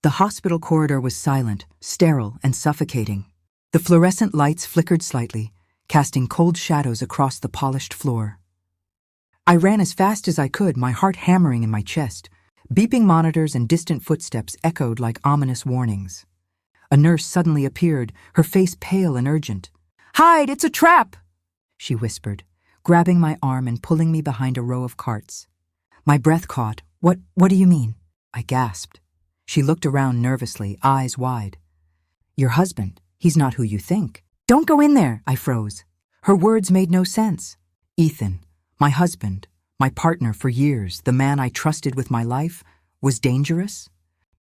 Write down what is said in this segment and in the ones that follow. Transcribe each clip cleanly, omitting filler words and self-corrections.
The hospital corridor was silent, sterile, and suffocating. The fluorescent lights flickered slightly, casting cold shadows across the polished floor. I ran as fast as I could, my heart hammering in my chest. Beeping monitors and distant footsteps echoed like ominous warnings. A nurse suddenly appeared, her face pale and urgent. "Hide, it's a trap!" she whispered, grabbing my arm and pulling me behind a row of carts. My breath caught. What do you mean?" I gasped. She looked around nervously, eyes wide. "Your husband, he's not who you think." "Don't go in there," I froze. Her words made no sense. Ethan, my husband, my partner for years, the man I trusted with my life, was dangerous?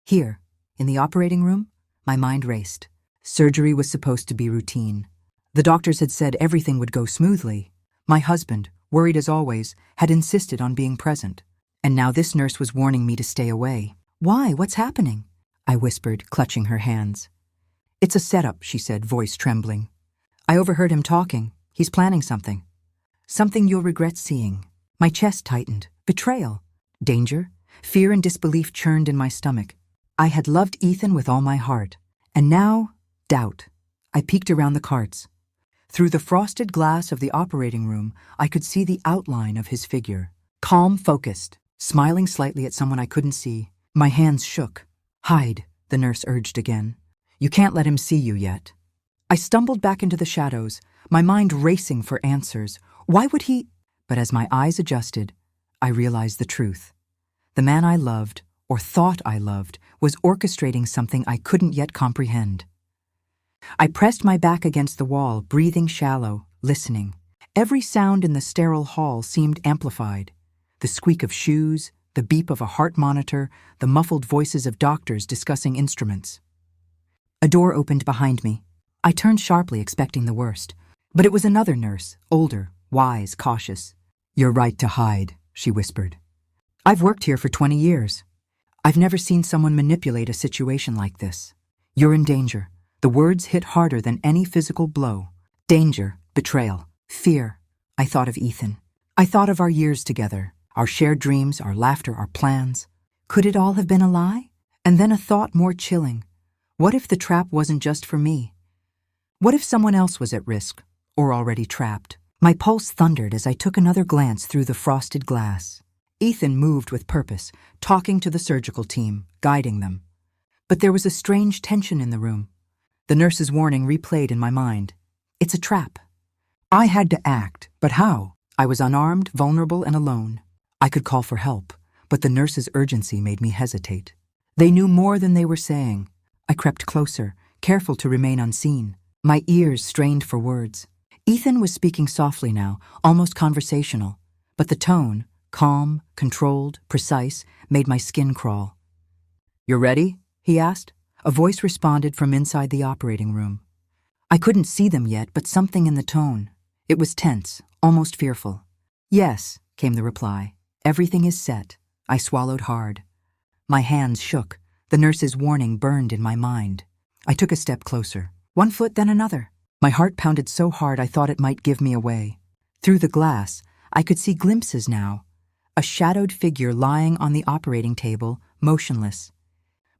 Here, in the operating room, my mind raced. Surgery was supposed to be routine. The doctors had said everything would go smoothly. My husband, worried as always, had insisted on being present. And now this nurse was warning me to stay away. "Why? What's happening?" I whispered, clutching her hands. "It's a setup," she said, voice trembling. "I overheard him talking. He's planning something. Something you'll regret seeing." My chest tightened. Betrayal. Danger. Fear and disbelief churned in my stomach. I had loved Ethan with all my heart. And now, doubt. I peeked around the carts. Through the frosted glass of the operating room, I could see the outline of his figure. Calm, focused, smiling slightly at someone I couldn't see. My hands shook. "Hide," the nurse urged again. "You can't let him see you yet." I stumbled back into the shadows, my mind racing for answers. Why would he? But as my eyes adjusted, I realized the truth. The man I loved, or thought I loved, was orchestrating something I couldn't yet comprehend. I pressed my back against the wall, breathing shallow, listening. Every sound in the sterile hall seemed amplified. The squeak of shoes, the beep of a heart monitor, the muffled voices of doctors discussing instruments. A door opened behind me. I turned sharply, expecting the worst. But it was another nurse, older, wise, cautious. "You're right to hide," she whispered. "I've worked here for 20 years. I've never seen someone manipulate a situation like this. You're in danger." The words hit harder than any physical blow. Danger, betrayal, fear. I thought of Ethan. I thought of our years together, our shared dreams, our laughter, our plans. Could it all have been a lie? And then a thought more chilling. What if the trap wasn't just for me? What if someone else was at risk, or already trapped? My pulse thundered as I took another glance through the frosted glass. Ethan moved with purpose, talking to the surgical team, guiding them. But there was a strange tension in the room. The nurse's warning replayed in my mind. It's a trap. I had to act, but how? I was unarmed, vulnerable, and alone. I could call for help, but the nurse's urgency made me hesitate. They knew more than they were saying. I crept closer, careful to remain unseen. My ears strained for words. Ethan was speaking softly now, almost conversational, but the tone, calm, controlled, precise, made my skin crawl. "You're ready?" he asked. A voice responded from inside the operating room. I couldn't see them yet, but something in the tone. It was tense, almost fearful. "Yes," came the reply. "Everything is set." I swallowed hard. My hands shook. The nurse's warning burned in my mind. I took a step closer. One foot, then another. My heart pounded so hard I thought it might give me away. Through the glass, I could see glimpses now. A shadowed figure lying on the operating table, motionless.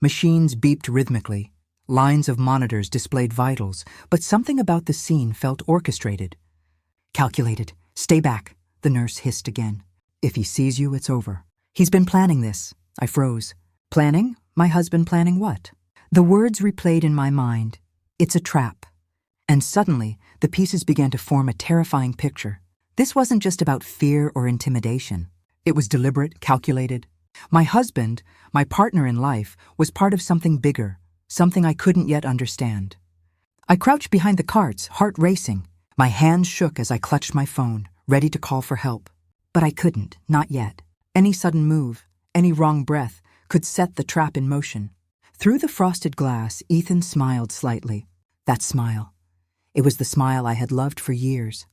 Machines beeped rhythmically. Lines of monitors displayed vitals, but something about the scene felt orchestrated. "Calculated. Stay back," the nurse hissed again. "If he sees you, it's over. He's been planning this." I froze. Planning? My husband planning what? The words replayed in my mind. It's a trap. And suddenly, the pieces began to form a terrifying picture. This wasn't just about fear or intimidation. It was deliberate, calculated. My husband, my partner in life, was part of something bigger, something I couldn't yet understand. I crouched behind the carts, heart racing. My hands shook as I clutched my phone, ready to call for help. But I couldn't, not yet. Any sudden move, any wrong breath, could set the trap in motion. Through the frosted glass, Ethan smiled slightly. That smile. It was the smile I had loved for years.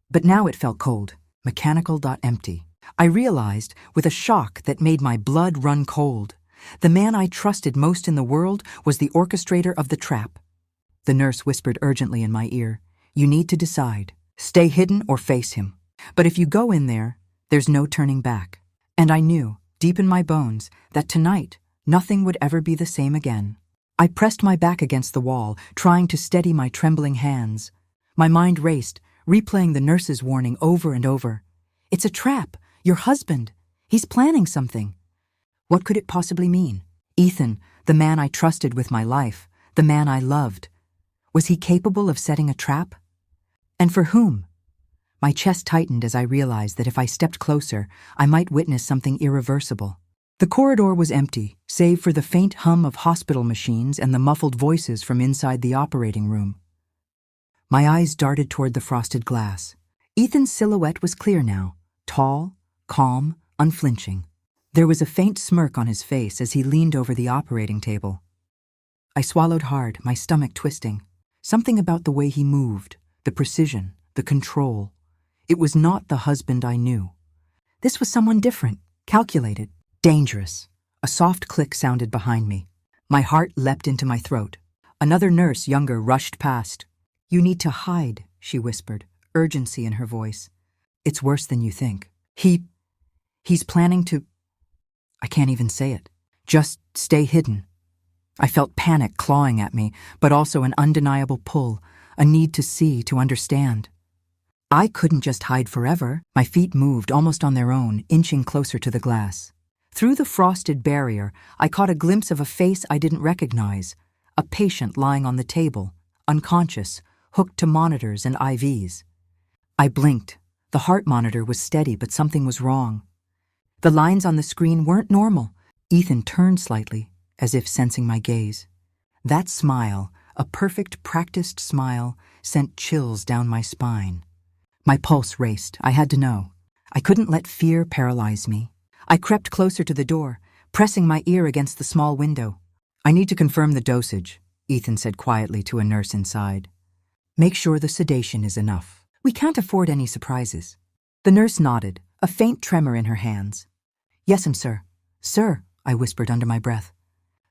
But now it felt cold, mechanical, empty. I realized, with a shock that made my blood run cold, the man I trusted most in the world was the orchestrator of the trap. The nurse whispered urgently in my ear, "You need to decide. Stay hidden or face him. But if you go in there, there's no turning back." And I knew, deep in my bones, that tonight, Nothing would ever be the same again. I pressed my back against the wall, trying to steady my trembling hands. My mind raced, replaying the nurse's warning over and over. It's a trap. Your husband. He's planning something. What could it possibly mean? Ethan, the man I trusted with my life, the man I loved. Was he capable of setting a trap? And for whom? My chest tightened as I realized that if I stepped closer, I might witness something irreversible. The corridor was empty, save for the faint hum of hospital machines and the muffled voices from inside the operating room. My eyes darted toward the frosted glass. Ethan's silhouette was clear now, tall, calm, unflinching. There was a faint smirk on his face as he leaned over the operating table. I swallowed hard, my stomach twisting. Something about the way he moved, the precision, the control. It was not the husband I knew. This was someone different, calculated, dangerous. A soft click sounded behind me. My heart leapt into my throat. Another nurse, younger, rushed past. "You need to hide," she whispered, urgency in her voice. "It's worse than you think. He's planning to—" I can't even say it. "Just stay hidden." I felt panic clawing at me, but also an undeniable pull, a need to see, to understand. I couldn't just hide forever. My feet moved almost on their own, inching closer to the glass. Through the frosted barrier, I caught a glimpse of a face I didn't recognize, a patient lying on the table, unconscious, hooked to monitors and IVs. I blinked. The heart monitor was steady, but something was wrong. The lines on the screen weren't normal. Ethan turned slightly, as if sensing my gaze. That smile, a perfect, practiced smile, sent chills down my spine. My pulse raced. I had to know. I couldn't let fear paralyze me. I crept closer to the door, pressing my ear against the small window. "I need to confirm the dosage," Ethan said quietly to a nurse inside. "Make sure the sedation is enough. We can't afford any surprises." The nurse nodded, a faint tremor in her hands. "Yes'm, sir." "Sir," I whispered under my breath.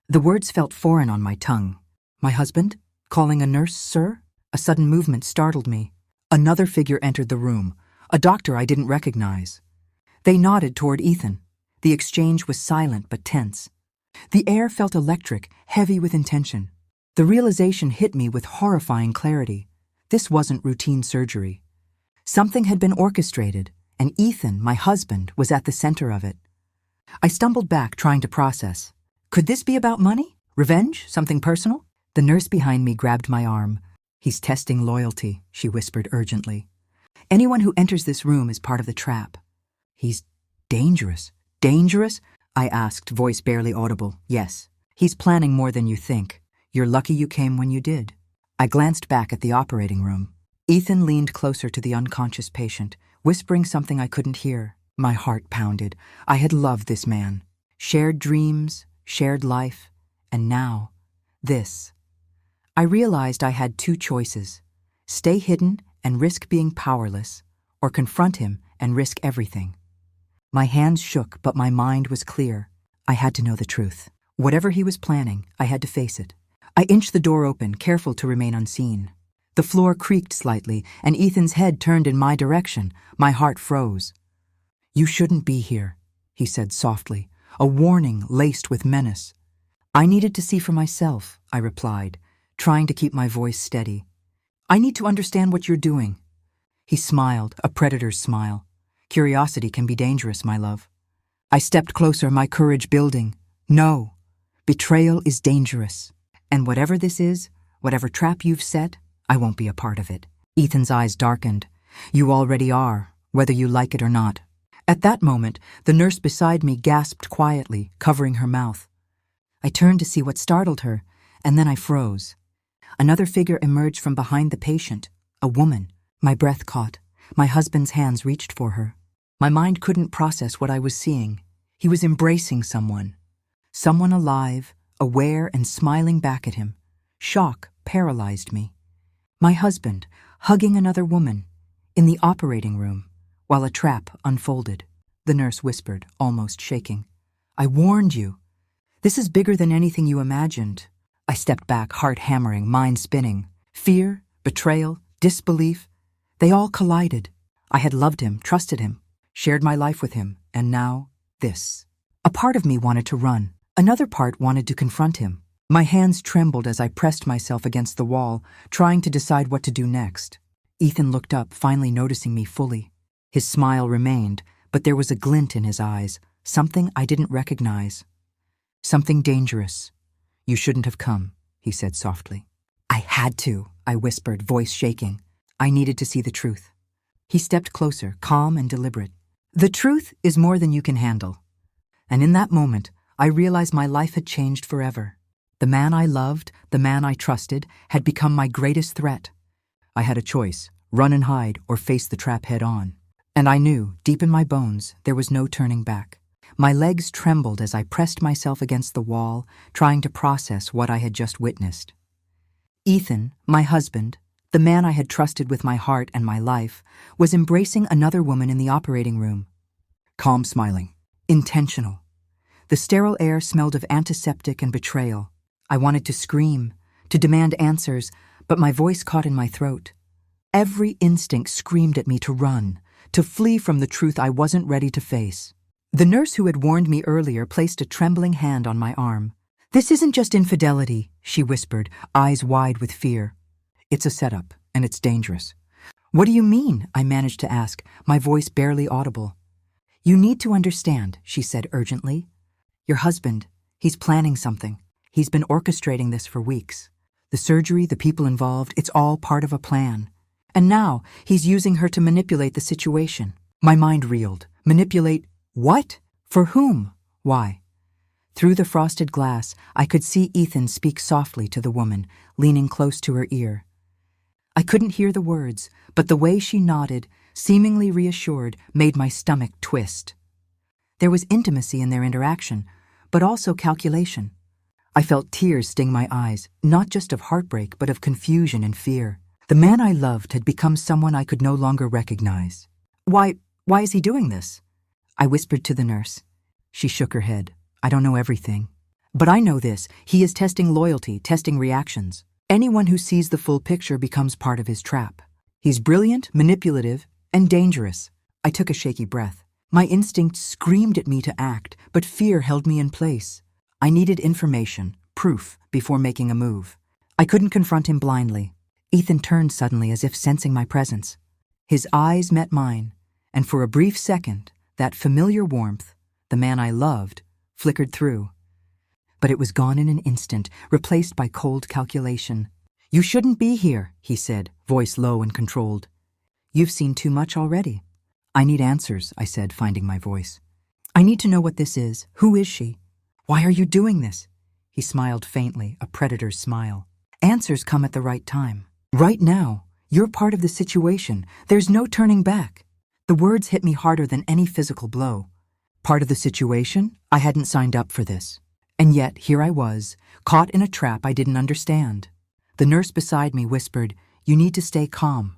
The words felt foreign on my tongue. My husband? Calling a nurse sir? A sudden movement startled me. Another figure entered the room, a doctor I didn't recognize. They nodded toward Ethan. The exchange was silent but tense. The air felt electric, heavy with intention. The realization hit me with horrifying clarity. This wasn't routine surgery. Something had been orchestrated, and Ethan, my husband, was at the center of it. I stumbled back, trying to process. Could this be about money? Revenge? Something personal? The nurse behind me grabbed my arm. "He's testing loyalty," she whispered urgently. "Anyone who enters this room is part of the trap." "He's dangerous." "Dangerous?" I asked, voice barely audible. "Yes. He's planning more than you think. You're lucky you came when you did." I glanced back at the operating room. Ethan leaned closer to the unconscious patient, whispering something I couldn't hear. My heart pounded. I had loved this man. Shared dreams, shared life, and now, this. I realized I had two choices: stay hidden and risk being powerless, or confront him and risk everything. My hands shook, but my mind was clear. I had to know the truth. Whatever he was planning, I had to face it. I inched the door open, careful to remain unseen. The floor creaked slightly, and Ethan's head turned in my direction. My heart froze. "You shouldn't be here," he said softly, a warning laced with menace. "I needed to see for myself," I replied, trying to keep my voice steady. "I need to understand what you're doing." He smiled, a predator's smile. "Curiosity can be dangerous, my love." I stepped closer, my courage building. "No, betrayal is dangerous. And whatever this is, whatever trap you've set, I won't be a part of it." Ethan's eyes darkened. "You already are, whether you like it or not." At that moment, the nurse beside me gasped quietly, covering her mouth. I turned to see what startled her, and then I froze. Another figure emerged from behind the patient, a woman. My breath caught. My husband's hands reached for her. My mind couldn't process what I was seeing. He was embracing someone. Someone alive, aware and smiling back at him. Shock paralyzed me. My husband, hugging another woman, in the operating room, while a trap unfolded. The nurse whispered, almost shaking. "I warned you. This is bigger than anything you imagined." I stepped back, heart hammering, mind spinning. Fear, betrayal, disbelief, they all collided. I had loved him, trusted him, shared my life with him, and now, this. A part of me wanted to run, Another part wanted to confront him. My hands trembled as I pressed myself against the wall, trying to decide what to do next. Ethan looked up, finally noticing me fully. His smile remained, but there was a glint in his eyes, something I didn't recognize. "Something dangerous. You shouldn't have come," he said softly. "I had to," I whispered, voice shaking. I needed to see the truth. He stepped closer, calm and deliberate. "The truth is more than you can handle." And in that moment, I realized my life had changed forever. The man I loved, the man I trusted, had become my greatest threat. I had a choice, run and hide or face the trap head on. And I knew, deep in my bones, there was no turning back. My legs trembled as I pressed myself against the wall, trying to process what I had just witnessed. Ethan, my husband, the man I had trusted with my heart and my life, was embracing another woman in the operating room. Calm, smiling. Intentional. The sterile air smelled of antiseptic and betrayal. I wanted to scream, to demand answers, but my voice caught in my throat. Every instinct screamed at me to run, to flee from the truth I wasn't ready to face. The nurse who had warned me earlier placed a trembling hand on my arm. "This isn't just infidelity," she whispered, eyes wide with fear. "It's a setup, and it's dangerous." "What do you mean?" I managed to ask, my voice barely audible. "You need to understand," she said urgently. "Your husband, he's planning something. He's been orchestrating this for weeks. The surgery, the people involved, it's all part of a plan. And now, he's using her to manipulate the situation." My mind reeled. Manipulate what? For whom? Why? Through the frosted glass, I could see Ethan speak softly to the woman, leaning close to her ear. I couldn't hear the words, but the way she nodded, seemingly reassured, made my stomach twist. There was intimacy in their interaction, but also calculation. I felt tears sting my eyes, not just of heartbreak, but of confusion and fear. The man I loved had become someone I could no longer recognize. Why is he doing this?" I whispered to the nurse. She shook her head. "I don't know everything. But I know this. He is testing loyalty, testing reactions. Anyone who sees the full picture becomes part of his trap. He's brilliant, manipulative, and dangerous." I took a shaky breath. My instincts screamed at me to act, but fear held me in place. I needed information, proof, before making a move. I couldn't confront him blindly. Ethan turned suddenly as if sensing my presence. His eyes met mine, and for a brief second, that familiar warmth, the man I loved, flickered through. But it was gone in an instant, replaced by cold calculation. "You shouldn't be here," he said, voice low and controlled. "You've seen too much already." "I need answers," I said, finding my voice. "I need to know what this is. Who is she? Why are you doing this?" He smiled faintly, a predator's smile. "Answers come at the right time. Right now, you're part of the situation. There's no turning back." The words hit me harder than any physical blow. Part of the situation? I hadn't signed up for this. And yet, here I was, caught in a trap I didn't understand. The nurse beside me whispered, "You need to stay calm.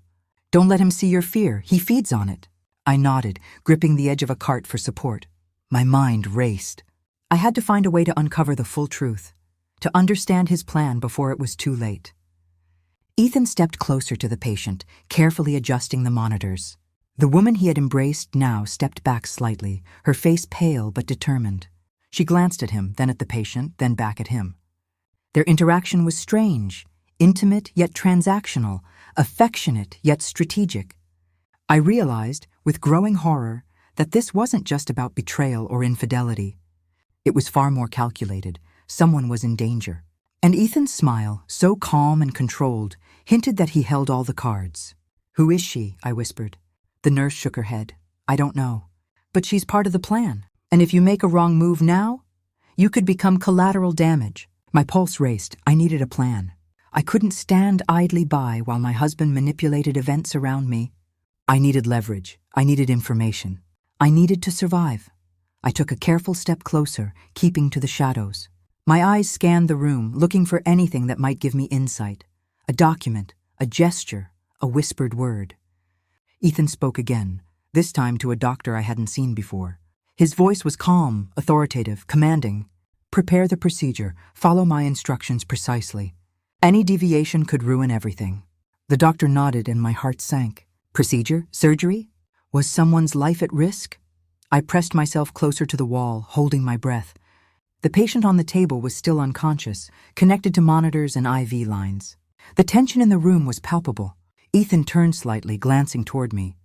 Don't let him see your fear. He feeds on it." I nodded, gripping the edge of a cart for support. My mind raced. I had to find a way to uncover the full truth, to understand his plan before it was too late. Ethan stepped closer to the patient, carefully adjusting the monitors. The woman he had embraced now stepped back slightly, her face pale but determined. She glanced at him, then at the patient, then back at him. Their interaction was strange, intimate yet transactional, affectionate yet strategic. I realized, with growing horror, that this wasn't just about betrayal or infidelity. It was far more calculated. Someone was in danger. And Ethan's smile, so calm and controlled, hinted that he held all the cards. "Who is she?" I whispered. The nurse shook her head. "I don't know. But she's part of the plan. And if you make a wrong move now, you could become collateral damage." My pulse raced. I needed a plan. I couldn't stand idly by while my husband manipulated events around me. I needed leverage. I needed information. I needed to survive. I took a careful step closer, keeping to the shadows. My eyes scanned the room, looking for anything that might give me insight. A document, a gesture, a whispered word. Ethan spoke again, this time to a doctor I hadn't seen before. His voice was calm, authoritative, commanding. "Prepare the procedure. Follow my instructions precisely. Any deviation could ruin everything." The doctor nodded and my heart sank. Procedure? Surgery? Was someone's life at risk? I pressed myself closer to the wall, holding my breath. The patient on the table was still unconscious, connected to monitors and IV lines. The tension in the room was palpable. Ethan turned slightly, glancing toward me.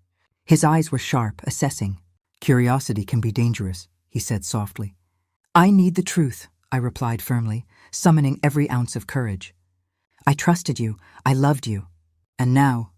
His eyes were sharp, assessing. "Curiosity can be dangerous," he said softly. "I need the truth," I replied firmly, summoning every ounce of courage. "I trusted you. I loved you. And now,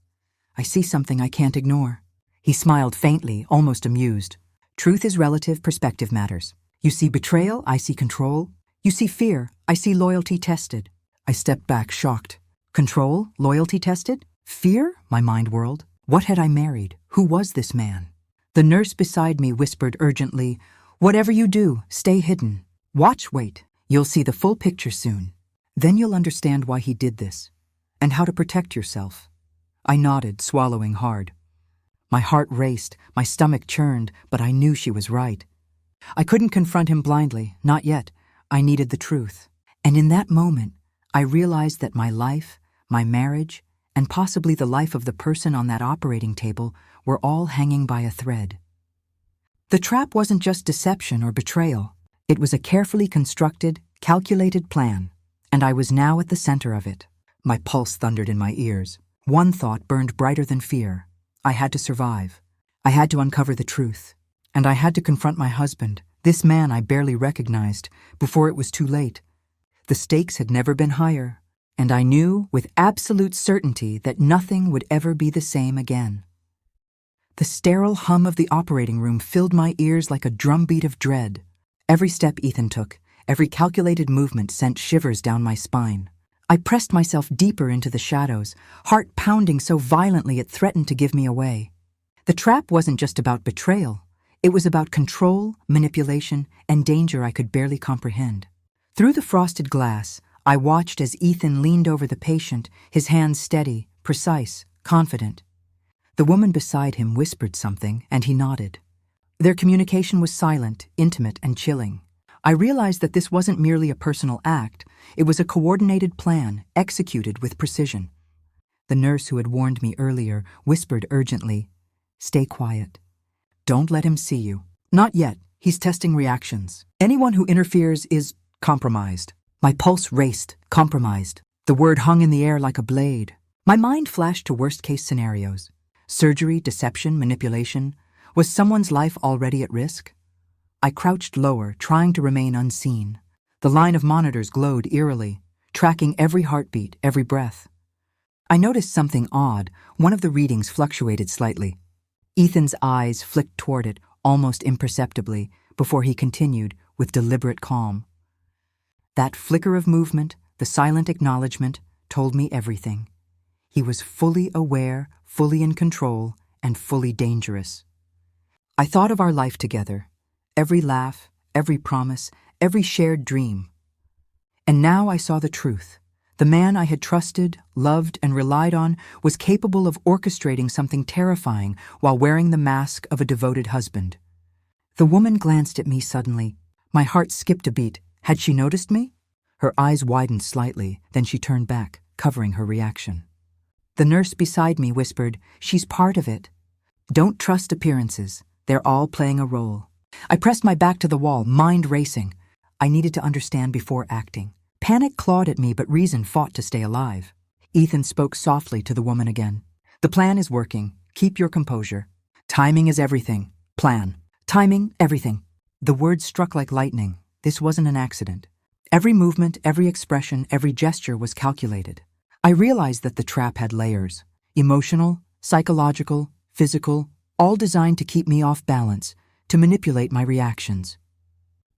I see something I can't ignore." He smiled faintly, almost amused. "Truth is relative, perspective matters. You see betrayal, I see control. You see fear, I see loyalty tested." I stepped back, shocked. Control? Loyalty tested? Fear? My mind whirled. What had I married? Who was this man? The nurse beside me whispered urgently, "Whatever you do, stay hidden. Wait. You'll see the full picture soon. Then you'll understand why he did this, and how to protect yourself." I nodded, swallowing hard. My heart raced, my stomach churned, but I knew she was right. I couldn't confront him blindly, not yet. I needed the truth. And in that moment, I realized that my life, my marriage, and possibly the life of the person on that operating table were all hanging by a thread. The trap wasn't just deception or betrayal. It was a carefully constructed, calculated plan, and I was now at the center of it. My pulse thundered in my ears. One thought burned brighter than fear. I had to survive. I had to uncover the truth. And I had to confront my husband, this man I barely recognized, before it was too late. The stakes had never been higher, and I knew with absolute certainty that nothing would ever be the same again. The sterile hum of the operating room filled my ears like a drumbeat of dread. Every step Ethan took, every calculated movement sent shivers down my spine. I pressed myself deeper into the shadows, heart pounding so violently it threatened to give me away. The trap wasn't just about betrayal. It was about control, manipulation, and danger I could barely comprehend. Through the frosted glass, I watched as Ethan leaned over the patient, his hands steady, precise, confident. The woman beside him whispered something, and he nodded. Their communication was silent, intimate, and chilling. I realized that this wasn't merely a personal act. It was a coordinated plan, executed with precision. The nurse who had warned me earlier whispered urgently, "Stay quiet. Don't let him see you. Not yet. He's testing reactions. Anyone who interferes is compromised." My pulse raced. Compromised. The word hung in the air like a blade. My mind flashed to worst-case scenarios. Surgery, deception, manipulation. Was someone's life already at risk? I crouched lower, trying to remain unseen. The line of monitors glowed eerily, tracking every heartbeat, every breath. I noticed something odd. One of the readings fluctuated slightly. Ethan's eyes flicked toward it, almost imperceptibly, before he continued, with deliberate calm. That flicker of movement, the silent acknowledgement, told me everything. He was fully aware, fully in control, and fully dangerous. I thought of our life together, every laugh, every promise, every shared dream. And now I saw the truth. The man I had trusted, loved, and relied on was capable of orchestrating something terrifying while wearing the mask of a devoted husband. The woman glanced at me suddenly. My heart skipped a beat. Had she noticed me? Her eyes widened slightly, then she turned back, covering her reaction. The nurse beside me whispered, "She's part of it. Don't trust appearances. They're all playing a role." I pressed my back to the wall, mind racing. I needed to understand before acting. Panic clawed at me, but reason fought to stay alive. Ethan spoke softly to the woman again. "The plan is working. Keep your composure. Timing is everything. Plan. Timing, everything." The words struck like lightning. This wasn't an accident. Every movement, every expression, every gesture was calculated. I realized that the trap had layers. Emotional, psychological, physical, all designed to keep me off balance, to manipulate my reactions.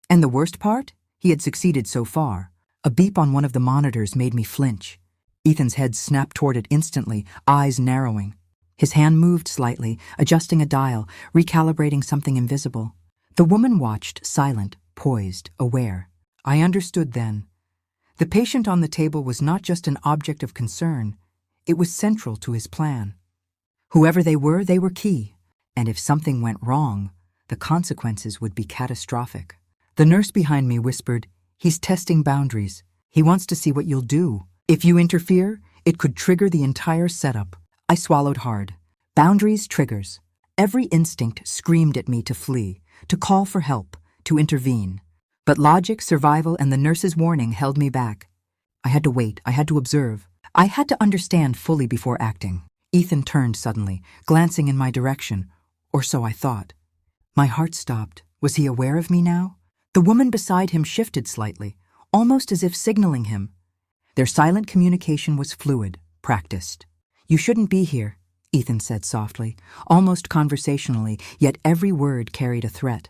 And the worst part? He had succeeded so far. A beep on one of the monitors made me flinch. Ethan's head snapped toward it instantly, eyes narrowing. His hand moved slightly, adjusting a dial, recalibrating something invisible. The woman watched, silent, poised, aware. I understood then. The patient on the table was not just an object of concern. It was central to his plan. Whoever they were key. And if something went wrong, the consequences would be catastrophic. The nurse behind me whispered, "He's testing boundaries. He wants to see what you'll do. If you interfere, it could trigger the entire setup." I swallowed hard. Boundaries, triggers. Every instinct screamed at me to flee, to call for help, to intervene. But logic, survival, and the nurse's warning held me back. I had to wait, I had to observe. I had to understand fully before acting. Ethan turned suddenly, glancing in my direction, or so I thought. My heart stopped. Was he aware of me now? The woman beside him shifted slightly, almost as if signaling him. Their silent communication was fluid, practiced. "You shouldn't be here," Ethan said softly, almost conversationally, yet every word carried a threat.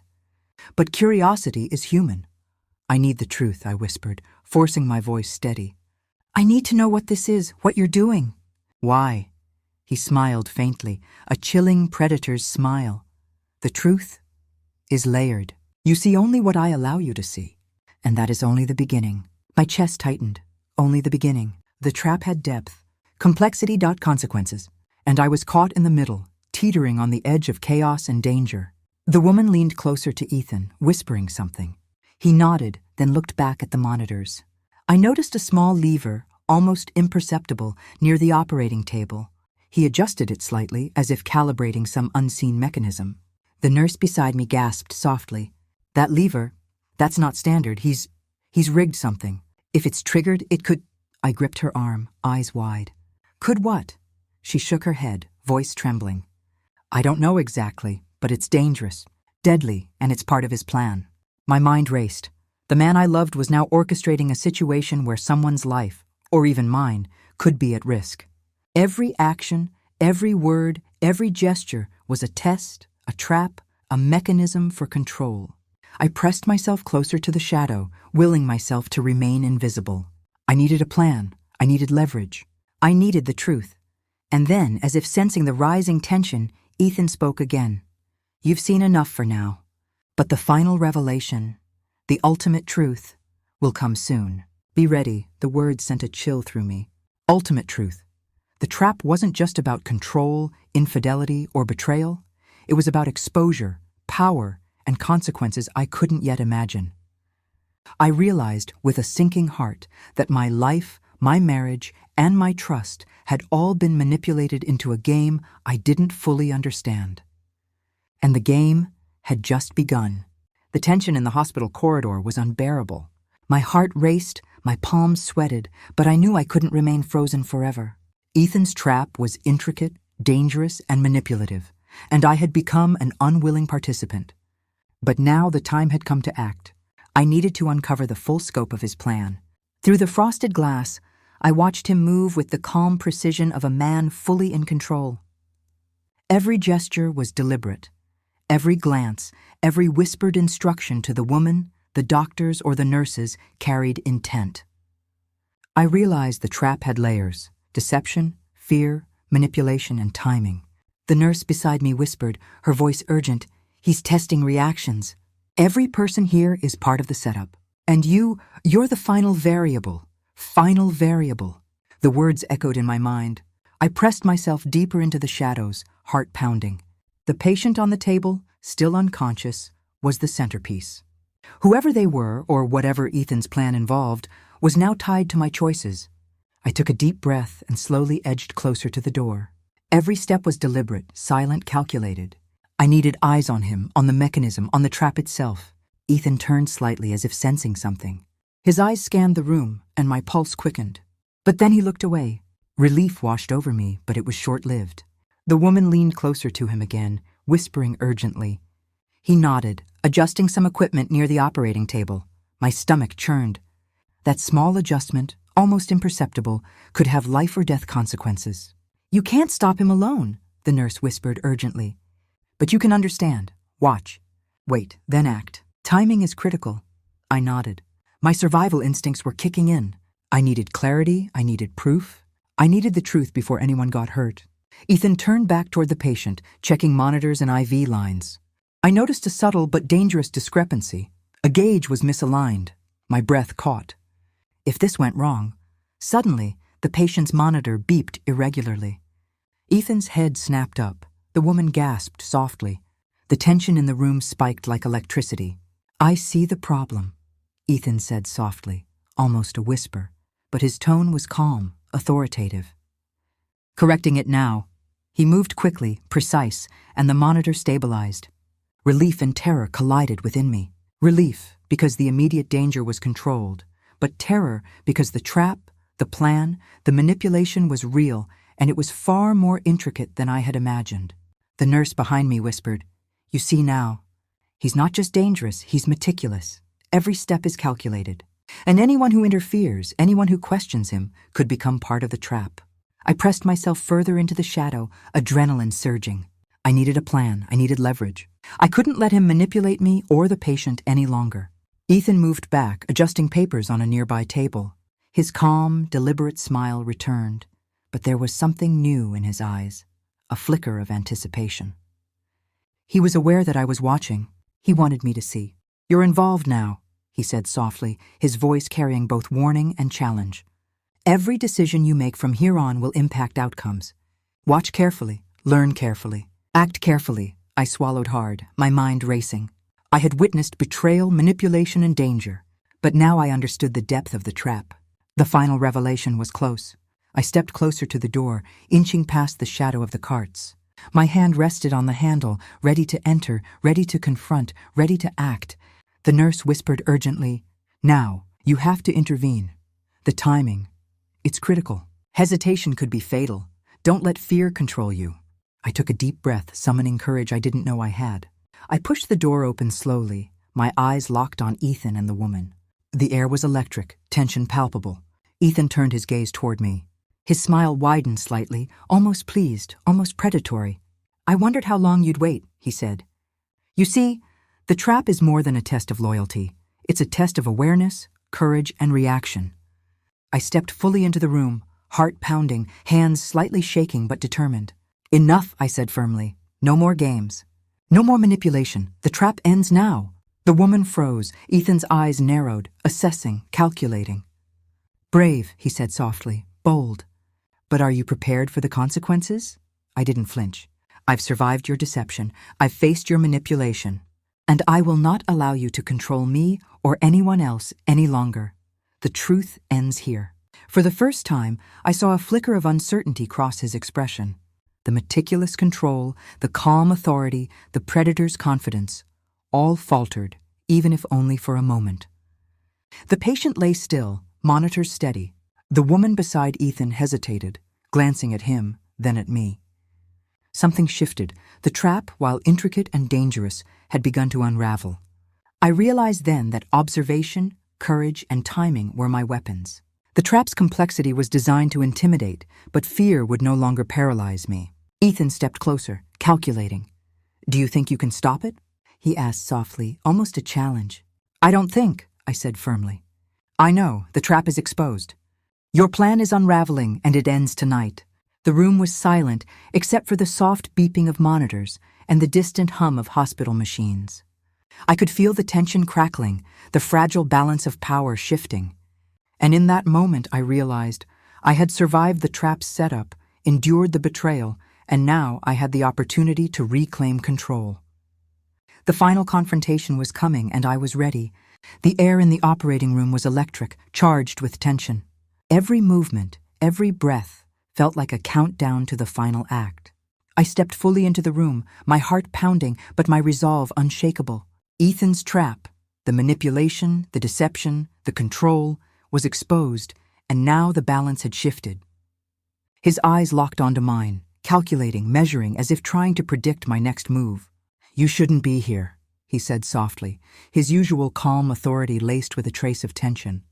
"But curiosity is human." "I need the truth," I whispered, forcing my voice steady. "I need to know what this is, what you're doing." "Why?" He smiled faintly, a chilling predator's smile. "The truth is layered. You see only what I allow you to see. And that is only the beginning." My chest tightened. Only the beginning. The trap had depth. Complexity. Consequences. And I was caught in the middle, teetering on the edge of chaos and danger. The woman leaned closer to Ethan, whispering something. He nodded, then looked back at the monitors. I noticed a small lever, almost imperceptible, near the operating table. He adjusted it slightly, as if calibrating some unseen mechanism. The nurse beside me gasped softly. "That lever, that's not standard. He's rigged something. If it's triggered, it could—" I gripped her arm, eyes wide. "Could what?" She shook her head, voice trembling. "I don't know exactly, but it's dangerous, deadly, and it's part of his plan." My mind raced. The man I loved was now orchestrating a situation where someone's life, or even mine, could be at risk. Every action, every word, every gesture was a test, a trap, a mechanism for control. I pressed myself closer to the shadow, willing myself to remain invisible. I needed a plan. I needed leverage. I needed the truth. And then, as if sensing the rising tension, Ethan spoke again. "You've seen enough for now. But the final revelation, the ultimate truth, will come soon. Be ready." The words sent a chill through me. Ultimate truth. The trap wasn't just about control, infidelity, or betrayal. It was about exposure, power, and consequences I couldn't yet imagine. I realized with a sinking heart that my life, my marriage, and my trust had all been manipulated into a game I didn't fully understand. And the game had just begun. The tension in the hospital corridor was unbearable. My heart raced, my palms sweated, but I knew I couldn't remain frozen forever. Ethan's trap was intricate, dangerous, and manipulative, and I had become an unwilling participant. But now the time had come to act. I needed to uncover the full scope of his plan. Through the frosted glass, I watched him move with the calm precision of a man fully in control. Every gesture was deliberate. Every glance, every whispered instruction to the woman, the doctors, or the nurses carried intent. I realized the trap had layers: deception, fear, manipulation, and timing. The nurse beside me whispered, her voice urgent, "He's testing reactions. Every person here is part of the setup. And you're the final variable. Final variable." The words echoed in my mind. I pressed myself deeper into the shadows, heart pounding. The patient on the table, still unconscious, was the centerpiece. Whoever they were, or whatever Ethan's plan involved, was now tied to my choices. I took a deep breath and slowly edged closer to the door. Every step was deliberate, silent, calculated. I needed eyes on him, on the mechanism, on the trap itself. Ethan turned slightly as if sensing something. His eyes scanned the room, and my pulse quickened. But then he looked away. Relief washed over me, but it was short-lived. The woman leaned closer to him again, whispering urgently. He nodded, adjusting some equipment near the operating table. My stomach churned. That small adjustment, almost imperceptible, could have life or death consequences. "You can't stop him alone," the nurse whispered urgently. "But you can understand. Watch. Wait, then act. Timing is critical." I nodded. My survival instincts were kicking in. I needed clarity, I needed proof. I needed the truth before anyone got hurt. Ethan turned back toward the patient, checking monitors and IV lines. I noticed a subtle but dangerous discrepancy. A gauge was misaligned. My breath caught. If this went wrong, suddenly the patient's monitor beeped irregularly. Ethan's head snapped up. The woman gasped softly. The tension in the room spiked like electricity. "I see the problem," Ethan said softly, almost a whisper, but his tone was calm, authoritative. "Correcting it now." He moved quickly, precise, and the monitor stabilized. Relief and terror collided within me. Relief, because the immediate danger was controlled, but terror because the trap, the plan, the manipulation was real, and it was far more intricate than I had imagined. The nurse behind me whispered, "You see now, he's not just dangerous, he's meticulous. Every step is calculated. And anyone who interferes, anyone who questions him, could become part of the trap." I pressed myself further into the shadow, adrenaline surging. I needed a plan, I needed leverage. I couldn't let him manipulate me or the patient any longer. Ethan moved back, adjusting papers on a nearby table. His calm, deliberate smile returned, but there was something new in his eyes, a flicker of anticipation. He was aware that I was watching. He wanted me to see. "You're involved now," he said softly, his voice carrying both warning and challenge. "Every decision you make from here on will impact outcomes. Watch carefully, learn carefully, act carefully." I swallowed hard, my mind racing. I had witnessed betrayal, manipulation, and danger, but now I understood the depth of the trap. The final revelation was close. I stepped closer to the door, inching past the shadow of the carts. My hand rested on the handle, ready to enter, ready to confront, ready to act. The nurse whispered urgently, "Now, you have to intervene. The timing, it's critical. Hesitation could be fatal. Don't let fear control you." I took a deep breath, summoning courage I didn't know I had. I pushed the door open slowly, my eyes locked on Ethan and the woman. The air was electric, tension palpable. Ethan turned his gaze toward me. His smile widened slightly, almost pleased, almost predatory. "I wondered how long you'd wait," he said. "You see, the trap is more than a test of loyalty. It's a test of awareness, courage, and reaction." I stepped fully into the room, heart pounding, hands slightly shaking but determined. "Enough," I said firmly. "No more games. No more manipulation. The trap ends now." The woman froze, Ethan's eyes narrowed, assessing, calculating. "Brave," he said softly, "bold. But are you prepared for the consequences?" I didn't flinch. "I've survived your deception. I've faced your manipulation. And I will not allow you to control me or anyone else any longer. The truth ends here." For the first time, I saw a flicker of uncertainty cross his expression. The meticulous control, the calm authority, the predator's confidence, all faltered, even if only for a moment. The patient lay still, monitors steady. The woman beside Ethan hesitated, glancing at him, then at me. Something shifted. The trap, while intricate and dangerous, had begun to unravel. I realized then that observation, courage, and timing were my weapons. The trap's complexity was designed to intimidate, but fear would no longer paralyze me. Ethan stepped closer, calculating. "Do you think you can stop it?" he asked softly, almost a challenge. "I don't think," I said firmly. "I know, the trap is exposed. Your plan is unraveling, and it ends tonight." The room was silent, except for the soft beeping of monitors and the distant hum of hospital machines. I could feel the tension crackling, the fragile balance of power shifting. And in that moment I realized I had survived the trap's setup, endured the betrayal, and now I had the opportunity to reclaim control. The final confrontation was coming, and I was ready. The air in the operating room was electric, charged with tension. Every movement, every breath, felt like a countdown to the final act. I stepped fully into the room, my heart pounding, but my resolve unshakable. Ethan's trap, the manipulation, the deception, the control, was exposed, and now the balance had shifted. His eyes locked onto mine, calculating, measuring, as if trying to predict my next move. "You shouldn't be here," he said softly, his usual calm authority laced with a trace of tension.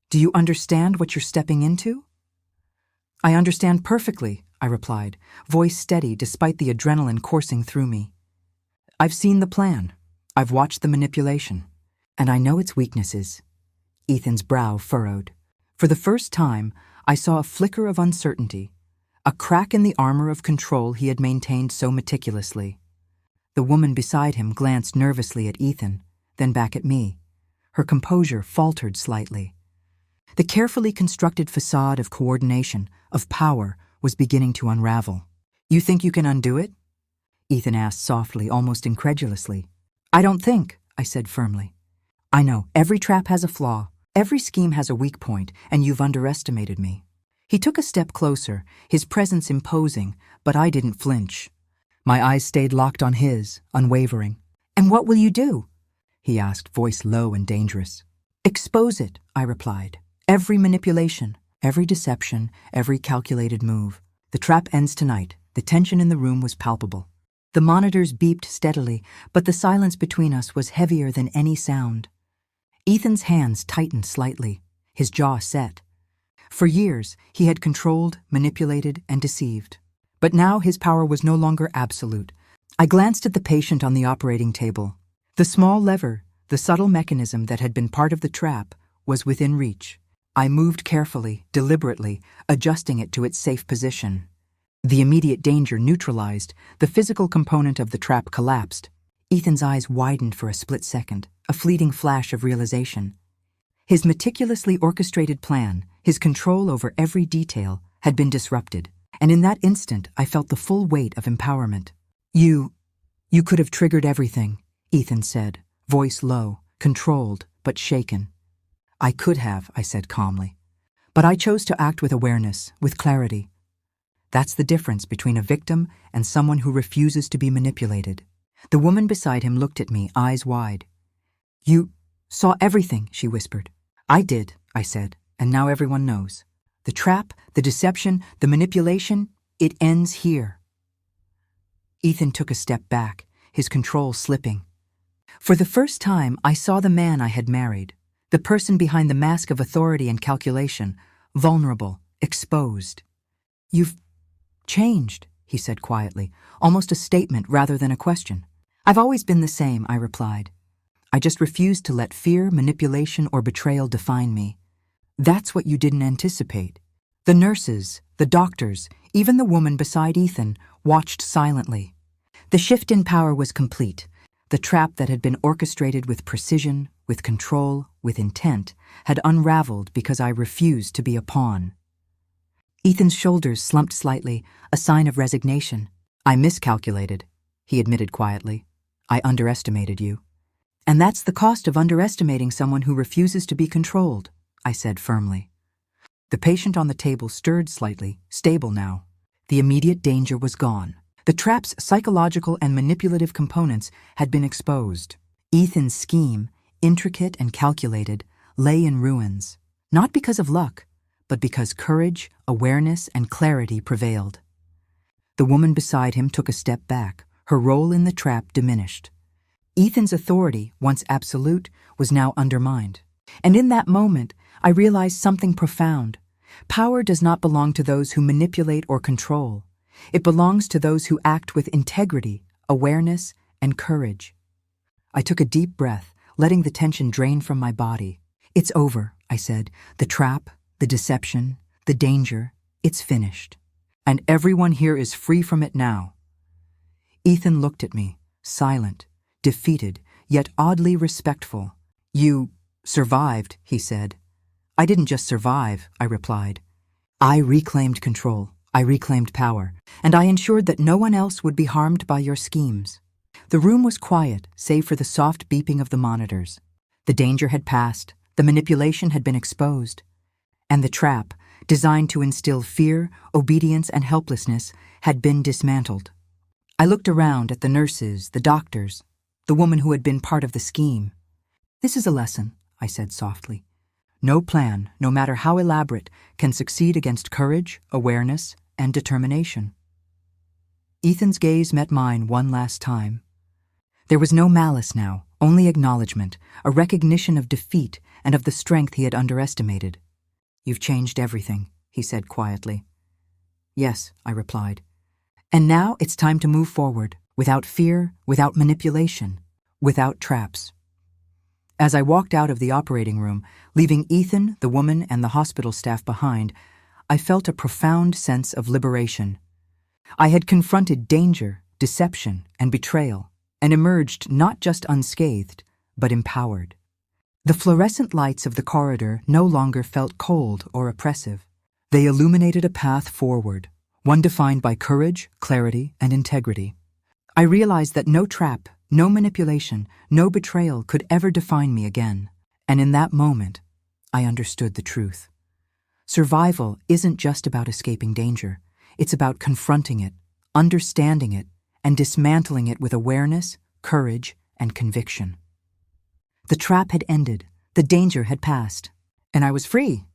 "Do you understand what you're stepping into?" "I understand perfectly," I replied, voice steady despite the adrenaline coursing through me. "I've seen the plan. I've watched the manipulation. And I know its weaknesses." Ethan's brow furrowed. For the first time, I saw a flicker of uncertainty, a crack in the armor of control he had maintained so meticulously. The woman beside him glanced nervously at Ethan, then back at me. Her composure faltered slightly. The carefully constructed facade of coordination, of power, was beginning to unravel. "You think you can undo it?" Ethan asked softly, almost incredulously. "I don't think," I said firmly. "I know, every trap has a flaw. Every scheme has a weak point, and you've underestimated me." He took a step closer, his presence imposing, but I didn't flinch. My eyes stayed locked on his, unwavering. "And what will you do?" he asked, voice low and dangerous. Expose it, I replied. Every manipulation, every deception, every calculated move. The trap ends tonight. The tension in the room was palpable. The monitors beeped steadily, but the silence between us was heavier than any sound. Ethan's hands tightened slightly, his jaw set. For years, he had controlled, manipulated, and deceived. But now his power was no longer absolute. I glanced at the patient on the operating table. The small lever, the subtle mechanism that had been part of the trap, was within reach. I moved carefully, deliberately, adjusting it to its safe position. The immediate danger neutralized, the physical component of the trap collapsed. Ethan's eyes widened for a split second, a fleeting flash of realization. His meticulously orchestrated plan, his control over every detail, had been disrupted, and in that instant I felt the full weight of empowerment. You could have triggered everything, Ethan said, voice low, controlled, but shaken. I could have, I said calmly. But I chose to act with awareness, with clarity. That's the difference between a victim and someone who refuses to be manipulated. The woman beside him looked at me, eyes wide. You saw everything, she whispered. I did, I said, and now everyone knows. The trap, the deception, the manipulation, it ends here. Ethan took a step back, his control slipping. For the first time, I saw the man I had married, the person behind the mask of authority and calculation, vulnerable, exposed. You've changed, he said quietly, almost a statement rather than a question. I've always been the same, I replied. I just refused to let fear, manipulation, or betrayal define me. That's what you didn't anticipate. The nurses, the doctors, even the woman beside Ethan, watched silently. The shift in power was complete. The trap that had been orchestrated with precision, with control, with intent, had unraveled because I refused to be a pawn. Ethan's shoulders slumped slightly, a sign of resignation. I miscalculated, he admitted quietly. I underestimated you. And that's the cost of underestimating someone who refuses to be controlled, I said firmly. The patient on the table stirred slightly, stable now. The immediate danger was gone. The trap's psychological and manipulative components had been exposed. Ethan's scheme, intricate and calculated, lay in ruins, not because of luck, but because courage, awareness, and clarity prevailed. The woman beside him took a step back, her role in the trap diminished. Ethan's authority, once absolute, was now undermined. And in that moment, I realized something profound. Power does not belong to those who manipulate or control. It belongs to those who act with integrity, awareness, and courage. I took a deep breath, letting the tension drain from my body. It's over, I said. The trap, the deception, the danger, it's finished. And everyone here is free from it now. Ethan looked at me, silent, defeated, yet oddly respectful. You survived, he said. I didn't just survive, I replied. I reclaimed control, I reclaimed power, and I ensured that no one else would be harmed by your schemes. The room was quiet, save for the soft beeping of the monitors. The danger had passed, the manipulation had been exposed, and the trap, designed to instill fear, obedience, and helplessness, had been dismantled. I looked around at the nurses, the doctors, the woman who had been part of the scheme. This is a lesson, I said softly. No plan, no matter how elaborate, can succeed against courage, awareness, and determination. Ethan's gaze met mine one last time. There was no malice now, only acknowledgement, a recognition of defeat and of the strength he had underestimated. You've changed everything, he said quietly. Yes, I replied. And now it's time to move forward, without fear, without manipulation, without traps. As I walked out of the operating room, leaving Ethan, the woman, and the hospital staff behind, I felt a profound sense of liberation. I had confronted danger, deception, and betrayal, and emerged not just unscathed, but empowered. The fluorescent lights of the corridor no longer felt cold or oppressive. They illuminated a path forward, one defined by courage, clarity, and integrity. I realized that no trap, no manipulation, no betrayal could ever define me again. And in that moment, I understood the truth. Survival isn't just about escaping danger. It's about confronting it, understanding it, and dismantling it with awareness, courage, and conviction. The trap had ended, the danger had passed, and I was free.